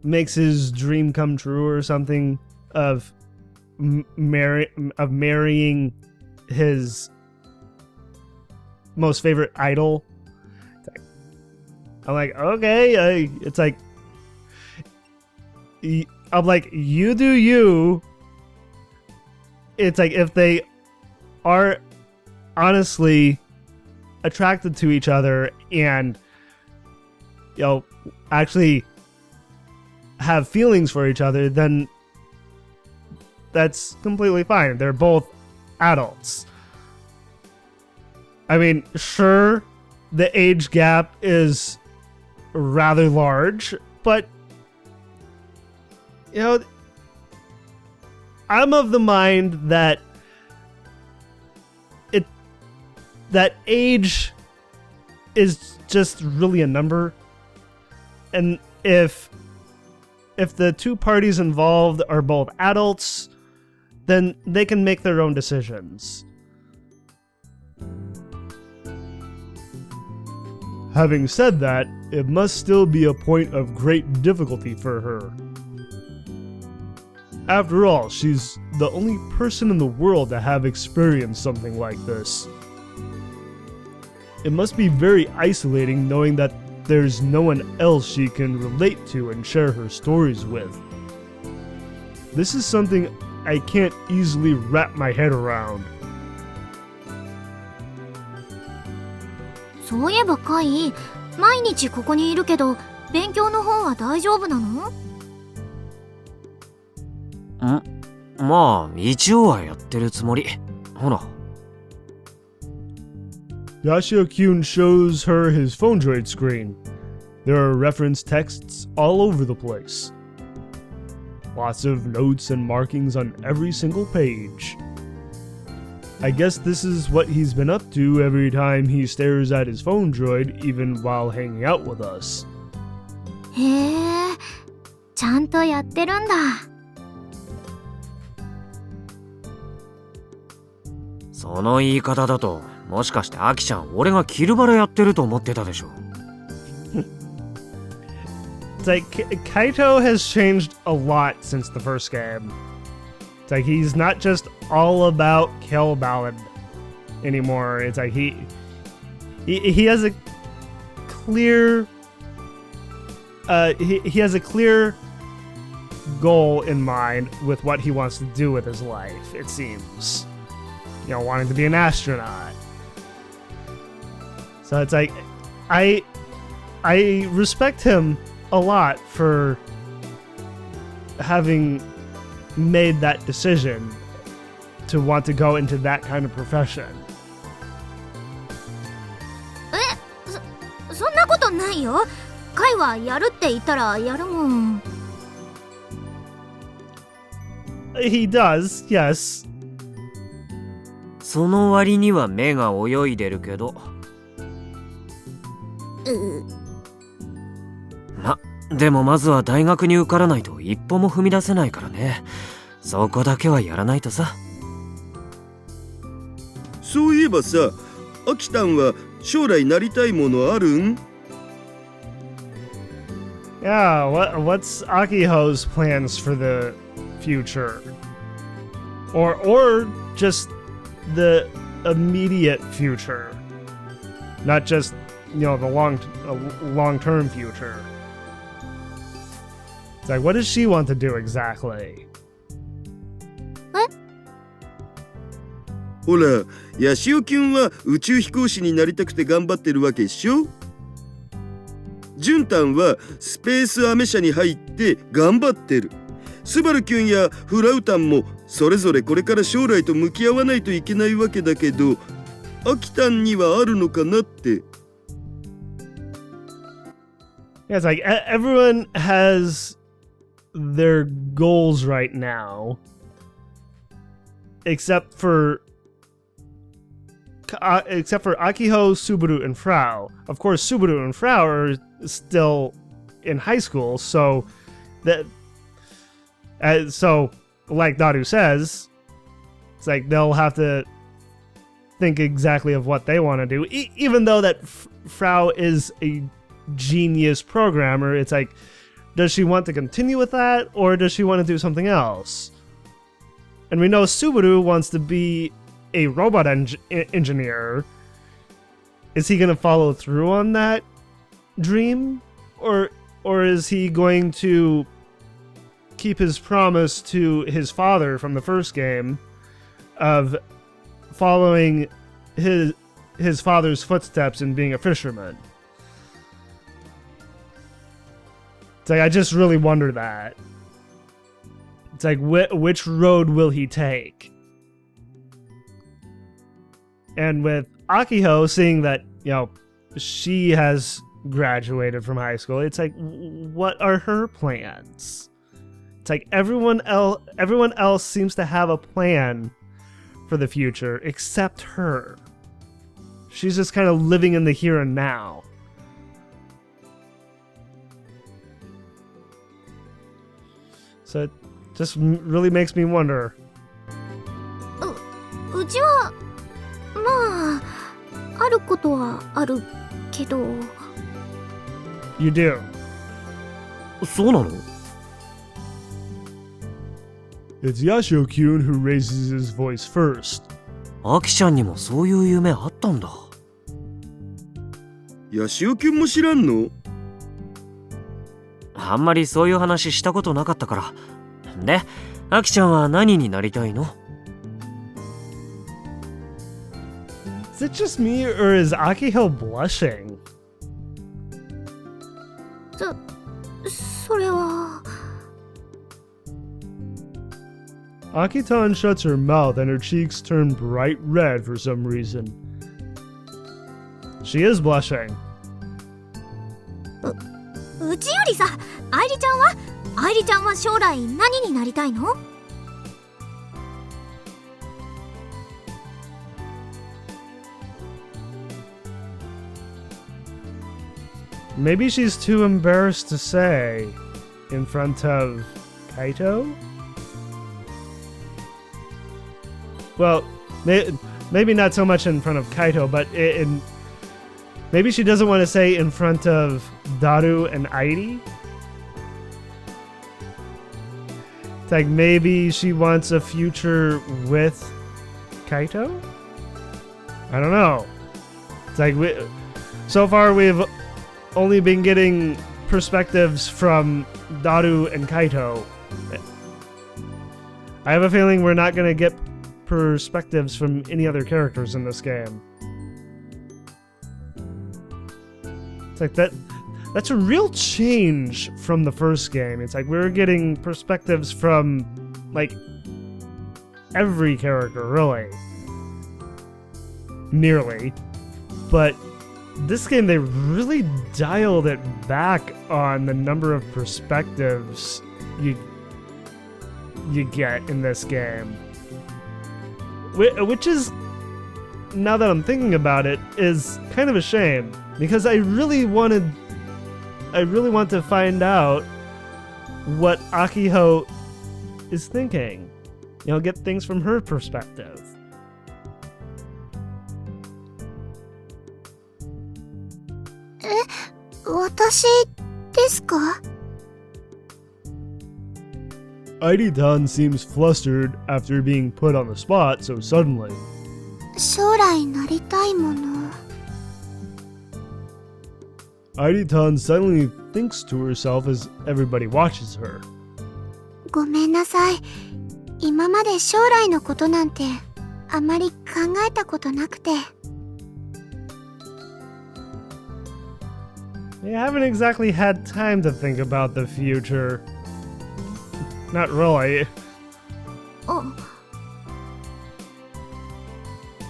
makes his dream come true or something of marrying his most favorite idol. I'm like, okay, it's like, I'm like, you do you. It's like, if they are honestly attracted to each other and, you know, actually have feelings for each other, then that's completely fine. They're both adults. I mean, sure, the age gap is rather large, but, you know, I'm of the mind that that age is just really a number, and if the two parties involved are both adults, then they can make their own decisions. Having said that, it must still be a point of great difficulty for her. After all, she's the only person in the world to have experienced something like this. It must be very isolating knowing that there's no one else she can relate to and share her stories with. This is something I can't easily wrap my head around. そういえばカイ、毎日ここにいるけど勉強の方は大丈夫なの？まあ一応はやってるつもり。ほら。Yashio-kun shows her his phone droid screen. There are reference texts all over the place. Lots of notes and markings on every single page. I guess this is what he's been up to every time he stares at his phone droid, even while hanging out with us. へえ、ちゃんとやってるんだ。その言い方だと、もしかしてアキちゃん、俺がキルバラやってると思ってたでしょ。It's like Kaito has changed a lot since the first game. It's like he's not just all about Kill Ballad anymore. It's like he has a clear he has a clear goal in mind with what he wants to do with his life, it seems. You know, wanting to be an astronaut. So it's like I respect him a lot for having made that decision to want to go into that kind of profession. そんなことないよ。カイはやるって言ったらやるもん。He does, yes. その割には目が泳いでるけど。でもまずは大学に受からないと一歩も踏み出せないからね。そこだけはやらないとさ。そういえばさ、アキタンは将来なりたいものあるん？ Yeah, what's Akiho's plans for the future? Or just the immediate future. Not just, you know, the long-term future. It's like, what does she want to do exactly? ほら、ヤシオキュンは宇宙飛行士になりたくて頑張ってるわけっしょ？ジュンタンはスペースアメ車に入って頑張ってる。スバルキュンやフラウタンもそれぞれこれから将来と向き合わないといけないわけだけど、アキタンにはあるのかなって。Yeah, it's like everyone has their goals right now, except for Akiho, Subaru, and Frau. Of course, Subaru and Frau are still in high school, so like Daru says, it's like they'll have to think exactly of what they want to do. Even though that Frau is a genius programmer, it's like, does she want to continue with that, or does she want to do something else? And we know Subaru wants to be a robot engineer. Is he going to follow through on that dream, or is he going to keep his promise to his father from the first game of following his father's footsteps in being a fisherman? It's like, I just really wonder that. It's like, which road will he take? And with Akiho seeing that, you know, she has graduated from high school, it's like, what are her plans? It's like everyone else seems to have a plan for the future except her. She's just kind of living in the here and now. So it just really makes me wonder. うちはまああることはあるけど。 You do. そうなの？ It's Yashio-kyun who raises his voice first. アキちゃんにもそういう夢あったんだ。ヤシオキュンも知らんの？あんまりそういう話したことなかったから。で、アキちゃんは何になりたいの？ Is it just me, or is Akiho blushing? それは。Akitan shuts her mouth and her cheeks turn bright red for some reason. She is blushing. うちよりさ、愛梨ちゃんは将来何になりたいの？ Maybe she's too embarrassed to say in front of Kaito? Well, maybe not so much in front of Kaito, but maybe she doesn't want to say in front of Daru and Airi? It's like maybe she wants a future with Kaito? I don't know. It's like so far we've only been getting perspectives from Daru and Kaito. I have a feeling we're not going to get perspectives from any other characters in this game. It's like that's a real change from the first game. It's like we're getting perspectives from like every character, really. Nearly. But this game, they really dialed it back on the number of perspectives you get in this game. Which is, now that I'm thinking about it, is kind of a shame. Because I really want to find out what Akiho is thinking. You know, get things from her perspective. Eh? 私ですか? Airi-tan seems flustered after being put on the spot so suddenly. 将来なりたいもの。 Airi-tan suddenly thinks to herself as everybody watches her. ごめんなさい。今まで将来のことなんてあまり考えたことなくて。I haven't exactly had time to think about the future. Not really. Oh,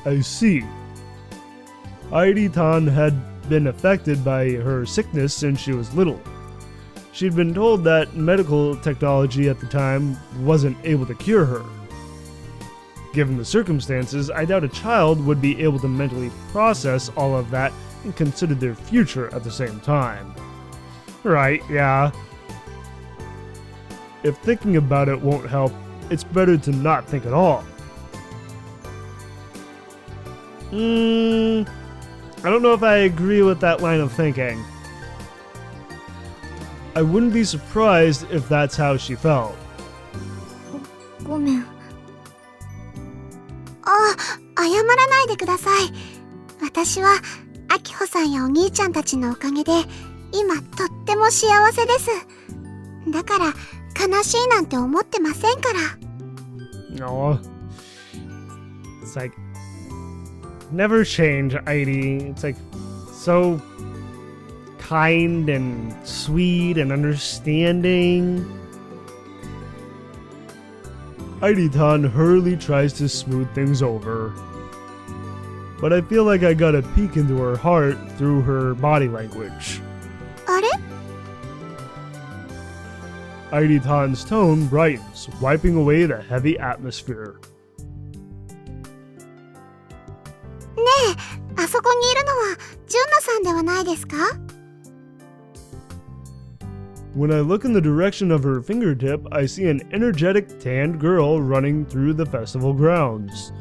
I see. Airi-tan had been affected by her sickness since she was little. She'd been told that medical technology at the time wasn't able to cure her. Given the circumstances, I doubt a child would be able to mentally process all of that and consider their future at the same time. Right, yeah. If thinking about it won't help, it's better to not think at all. I don't know if I agree with that line of thinking. I wouldn't be surprised if that's how she felt. ごめん。あ、謝らないでください。私は、あきほさんやお兄ちゃんたちのおかげで、今とっても幸せです。だから、悲しいなんて思ってませんから。No. It's like, never change, Airi. It's like, so kind and sweet and understanding. Airi-tan hurriedly tries to smooth things over. But I feel like I got a peek into her heart through her body language. あれ？ Airi-tan's tone brightens, wiping away the heavy atmosphere. ねえ、あそこにいるのは、純奈さんではないですか？ When I look in the direction of her fingertip, I see an energetic tanned girl running through the festival grounds.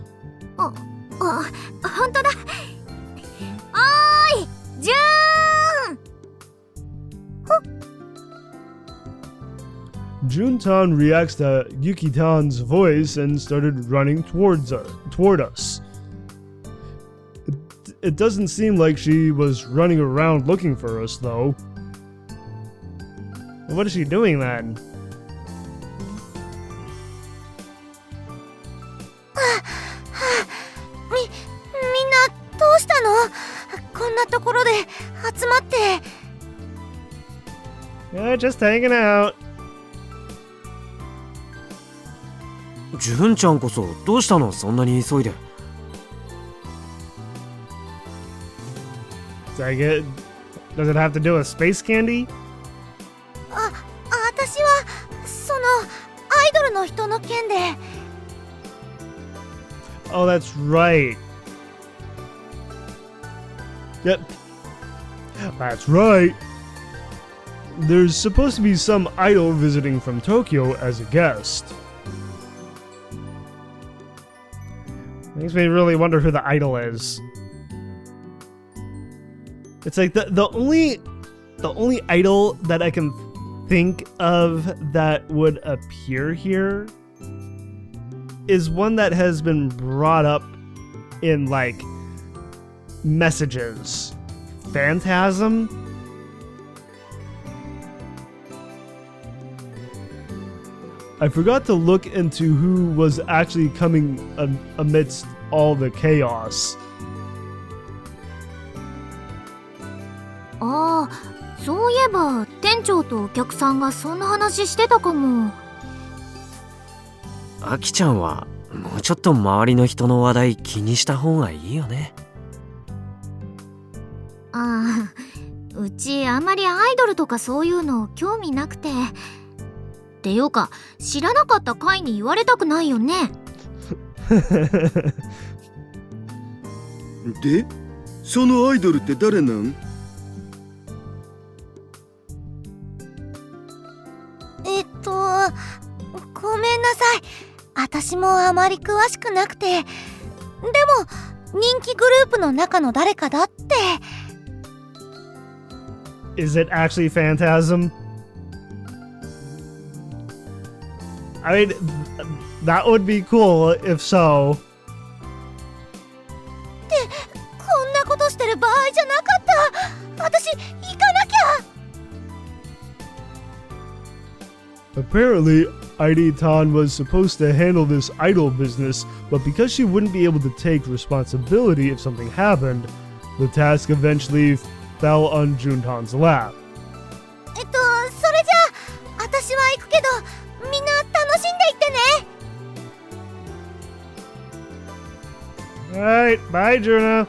あ、ほんとだ。おーい、純！ Juntan reacts to Yuki-tan's voice and started running toward us. It doesn't seem like she was running around looking for us, though. What is she doing then? みんなどうしたの？こんなところで集まって。Yeah, just hanging out. 純ちゃんこそどうしたの？そんなに急いで。Does it have to do with space candy? 私はそのアイドルの人の件で。Oh, that's right. Yep. That's right. There's supposed to be some idol visiting from Tokyo as a guest. Makes me really wonder who the idol is. It's like the only idol that I can think of that would appear here is one that has been brought up in like messages. Phantasm? I forgot to look into who was actually coming amidst all the chaos. ああ、そういえば店長とお客さんがそんな話してたかも。あきちゃんはもうちょっと周りの人の話題気にした方がいいよね。ああ、うちあんまりアイドルとかそういうの興味なくて。っていうか、知らなかった回に言われたくないよね。で、そのアイドルって誰なん？ごめんなさい。私もあまり詳しくなくて。でも、人気グループの中の誰かだって。Is it actually Phantasm? I mean, that would be cool if so. って、こんなことしてる場合じゃなかった。私、行かなきゃ。Apparently, Airi-tan was supposed to handle this idol business, but because she wouldn't be able to take responsibility if something happened, the task eventually fell on Juntan's lap. それじゃあ、私は行くけど、みんな楽しんでいってね。Alright, bye, Juna.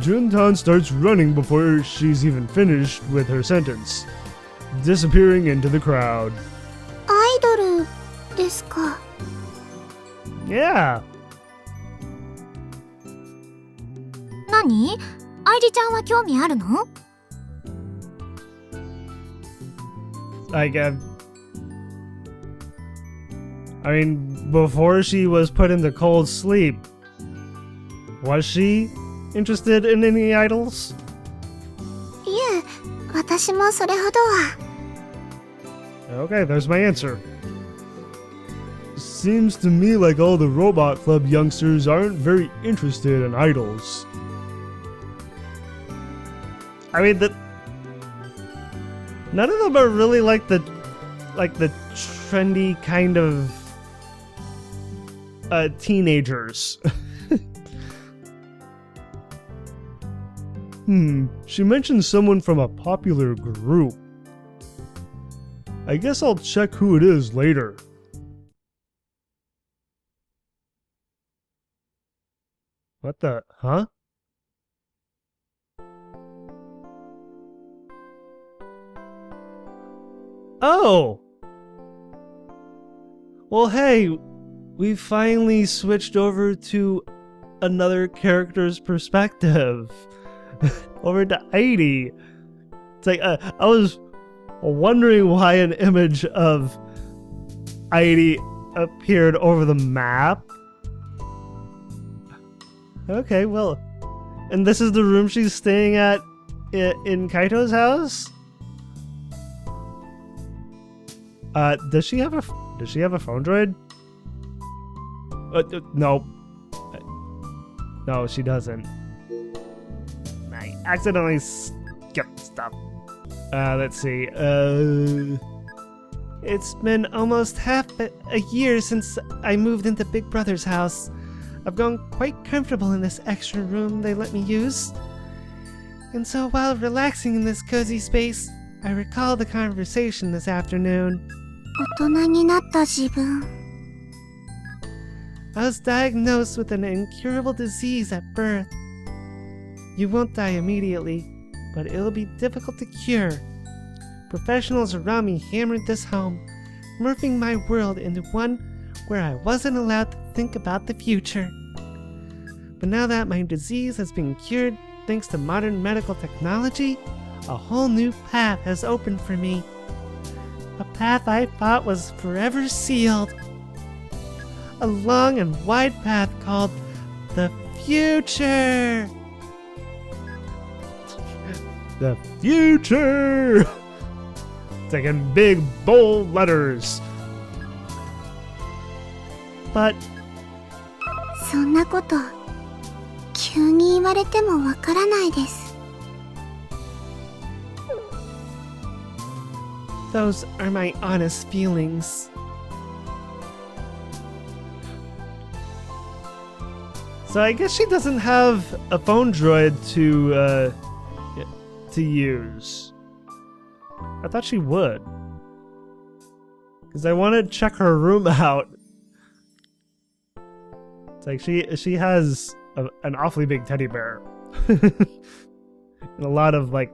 Juntan starts running before she's even finished with her sentence, disappearing into the crowd. アイドルですか。Yeah. 何？愛理ちゃんは興味あるの？ Like, I mean, before she was put into cold sleep, was she interested in any idols? いえ、私もそれほどは。 Okay, there's my answer. Seems to me like all the Robot Club youngsters aren't very interested in idols. I mean, none of them are really like the trendy kind of teenagers. She mentioned someone from a popular group. I guess I'll check who it is later. What the? Huh? Oh! Well, hey, we finally switched over to another character's perspective. Over to Airi. It's like, I was wondering why an image of Airi appeared over the map. Okay, well, and this is the room she's staying at in Kaito's house? Does she have a phone droid? No. No, she doesn't. I accidentally skipped stuff. Let's see. It's been almost half a year since I moved into Big Brother's house. I've grown quite comfortable in this extra room they let me use. And so while relaxing in this cozy space, I recall the conversation this afternoon. 大人になった自分。 I was diagnosed with an incurable disease at birth. You won't die immediately, but it'll be difficult to cure. Professionals around me hammered this home, morphing my world into one where I wasn't allowed to think about the future. But now that my disease has been cured thanks to modern medical technology, a whole new path has opened for me. A path I thought was forever sealed. A long and wide path called the future. The future! It's like in big, bold letters. But そんなこと、急に言われてもわからないです。 those are my honest feelings. So I guess she doesn't have a phone droid to use. I thought she would. Because I want to check her room out. It's like she has an awfully big teddy bear. And a lot of like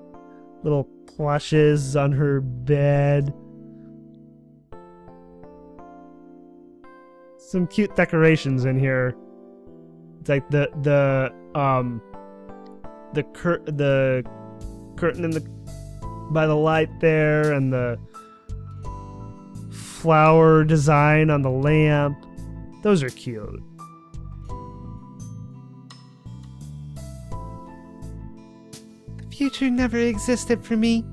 little plushes on her bed. Some cute decorations in here. It's like the curtain in the by the light there, and the flower design on the lamp. Those are cute. The future never existed for me.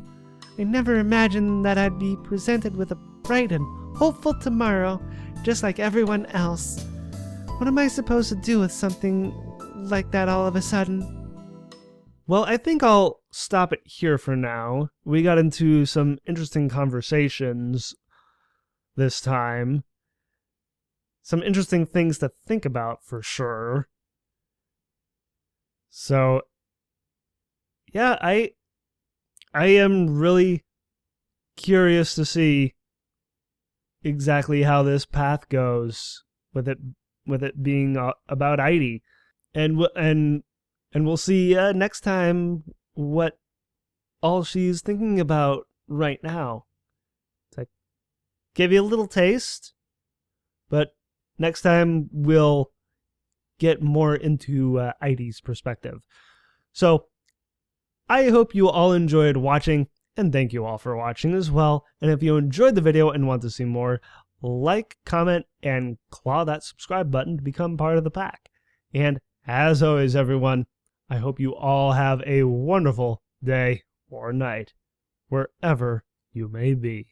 I never imagined that I'd be presented with a bright and hopeful tomorrow, just like everyone else. What am I supposed to do with something like that all of a sudden? Well, I think I'll stop it here for now. We got into some interesting conversations this time. Some interesting things to think about for sure. So, yeah, I am really curious to see exactly how this path goes with it being about Airi, and we'll see next time what all she's thinking about right now. So I gave you a little taste, but next time we'll get more into Airi's perspective. So I hope you all enjoyed watching, and thank you all for watching as well. And if you enjoyed the video and want to see more, like, comment, and claw that subscribe button to become part of the pack. And as always, everyone, I hope you all have a wonderful day or night, wherever you may be.